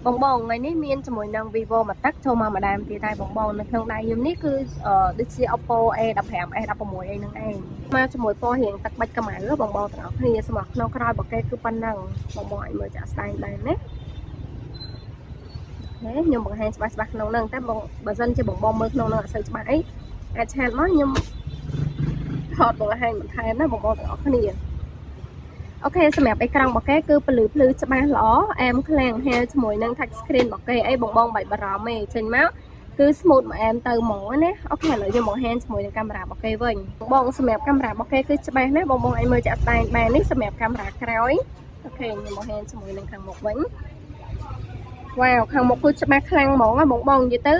បងបងថ្ងៃនេះមានជាមួយនឹង Vivo មកទឹកចូលមកម្ដងទៀតហើយបងបងនៅក្នុងដៃខ្ញុំនេះគឺដូចជា Oppo A15 A16 អីហ្នឹងឯងមកជាមួយពណ៌រៀងទឹកបាច់កម្ៅបងបងទាំងអស់គ្នាសម្រាប់ក្នុងក្រោយបកកេគឺប៉ុណ្ណឹងបងបងឲ្យមើលចាក់ស្ដែងដែរណាខ្ញុំបង្ហាញច្បាស់ក្នុងហ្នឹងតែបងបើសិនជាបងបងមើលក្នុងហ្នឹងអត់សូវច្បាស់អីអាចឆាតមកខ្ញុំថតបង្ហាញបន្ថែមណាបងបងទាំងអស់គ្នាអូខេសម្រាប់អេក្រង់បកកេគឺពលឺភ្លឺច្បាស់ល្អអែមខ្លាំងហែលជាមួយនឹង touch screen បកកេអីបងបងបាច់បារម្ភទេចេញមកគឺ smooth មកអែមទៅហ្មងណាអូខេឥឡូវខ្ញុំបង្ហាញជាមួយនឹងកាមេរ៉ាបកកេវិញបងសម្រាប់កាមេរ៉ាបកកេគឺច្បាស់ណាបងបងឲ្យមើលចាក់ស្ដែងបាននេះសម្រាប់កាមេរ៉ាក្រោយអូខេខ្ញុំបង្ហាញជាមួយនឹងខាងមុខវិញវ៉ាវខាងមុខគឺច្បាស់ខ្លាំងហ្មងបងបងនិយាយទៅ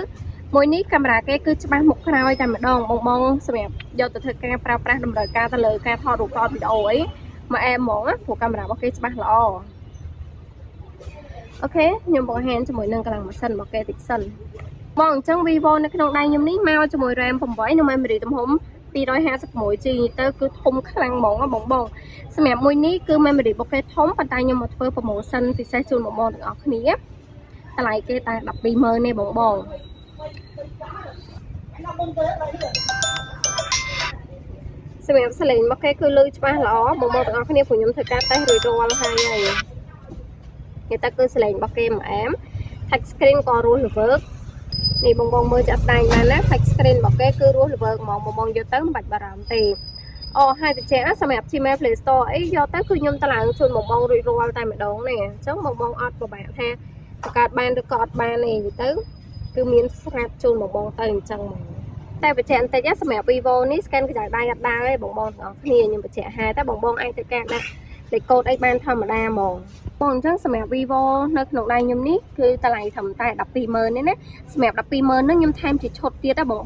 មួយនេះកាមេរ៉ាគេគឺច្បាស់មុខក្រោយតែម្ដងបងសម្រាប់យកទៅធ្វើការប្រើប្រាស់តម្រូវការទៅលើការថតរូបថតវីដេអូអីមកអែមហ្មងព្រោះកាមេរ៉ារបស់គេច្បាស់ល្អអូខេខ្ញុំបង្ហាញជាមួយនឹងកម្លាំងម៉ាស៊ីនរបស់គេតិចសិនបងអញ្ចឹង Vivo នៅក្នុងដៃខ្ញុំនេះមកជាមួយ RAM 8និង memory ទំហំ 256GB ទៅគឺធំខ្លាំងហ្មងបងសម្រាប់មួយនេះគឺ memory របស់គេធំប៉ុន្តែខ្ញុំមកធ្វើ promotion ពិសេសជូនបងទាំងអស់គ្នាតម្លៃគេតែ120,000ទេបងសម្រាប់សលេងរបស់គេគឺលឺច្បាស់ល្អបងទាំងអស់គ្នាព្រោះខ្ញុំធ្វើការតេស្តរួចរាល់ហើយគេតែគឺសលេងរបស់គេមិនអែម touch screen ក៏រស់រវើកនេះបងមើលចាក់ស្ដែងបានណា touch screen របស់គេគឺរស់រវើកហ្មងបងយកទៅមិនបាច់បារម្ភទេអូហើយតិចសម្រាប់ Gmail Play Store អីយកទៅគឺខ្ញុំតឡើងជូនបងរួចរាល់តែម្ដងនេះអញ្ចឹងបងអត់ពិបាកថាបង្កើតបានឬក៏អត់បានទេទៅគឺមានស្រាប់ជូនបងទៅអញ្ចឹងហ្មងតែបញ្ជាក់បន្តិចសម្រាប់ Vivo នេះ scan កញ្ចក់ដៃអត់ដែរទេបងទាំងអស់គ្នាខ្ញុំបញ្ជាក់ហើយតែបងអាចធ្វើការដាក់លេខកូដអីបានធម្មតាហ្មងបងអញ្ចឹងសម្រាប់ Vivo នៅក្នុងដៃខ្ញុំនេះគឺតម្លៃត្រឹមតែ120,000ទេណាសម្រាប់120,000ហ្នឹងខ្ញុំថែមជាឈុតទៀតណាបង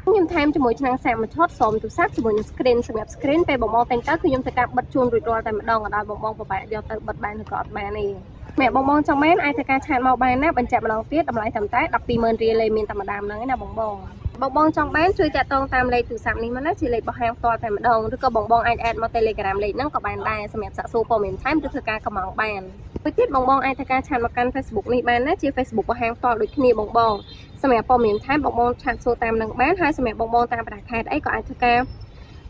ខ្ញុំថែមជាមួយឆ្នាំងសាកមួយឈុតស្រោមទូរស័ព្ទជាមួយនឹង screen សម្រាប់ screen ពេលបងតែងទៅគឺខ្ញុំធ្វើការបិទជូនរួចរាល់តែម្ដងឲ្យបងពិបាកយកទៅបិទបានឬក៏អត់បានទេសម្រាប់បងចង់បានអាចធ្វើការឆាតមកបានណាបញ្ជាក់ម្ដងទៀតតម្លៃត្រឹមតែ120,000រៀលមានតែម្ដងហ្នឹងណាបងចង់បានជួយតាក់ទងតាមលេខទូរស័ព្ទនេះមកណាជាលេខរបស់ហាងផ្ទាល់តែម្ដងឬក៏បងអាច add មក Telegram លេខហ្នឹងក៏បានដែរសម្រាប់សាកសួរព័ត៌មានថែមឬធ្វើការកម្មង់បានមួយទៀតបងអាចធ្វើការឆាតមកកាន់ Facebook នេះបានណាជា Facebook របស់ហាងផ្ទាល់ដូចគ្នាបងសម្រាប់ព័ត៌មានថែមបងឆាតសួរតាមនឹងបានហើយសម្រាប់បងតាមប្រទេសខេត្តអីក៏អាចធ្វើការ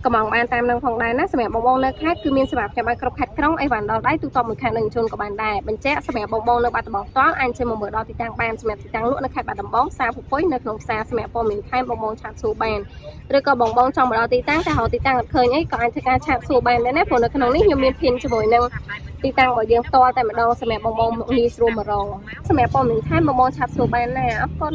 កម្មង់បានតាមនឹងផងដែរណាសម្រាប់បងនៅខេត្តគឺមានសម្រាប់ខ្ញុំឲ្យគ្រប់ខេត្តក្រុងអីវ៉ាន់ដល់ដៃទូទៅមួយខេត្តនឹងជូនក៏បានដែរបញ្ជាក់សម្រាប់បងនៅបាត់ដំបងផ្ទាល់អាចជួយមកមើលដល់ទីតាំងបានសម្រាប់ទីតាំងលក់នៅខេត្តបាត់ដំបងផ្សារពុយនៅក្នុងផ្សារសម្រាប់ព័ត៌មានថែមបងឆាតសួរបានឬក៏បងចង់មកដល់ទីតាំងតែរកទីតាំងអត់ឃើញអីក៏អាចធ្វើការឆាតសួរបានដែរណាព្រោះនៅក្នុងនេះខ្ញុំមានភីនជាមួយនឹងទីតាំងរបស់យើងផ្ទាល់តែម្ដងសម្រាប់បងងាយស្រួលមករកសម្រាប់ព័ត៌មានថែមបងឆាតសួរបានណាអរគុណ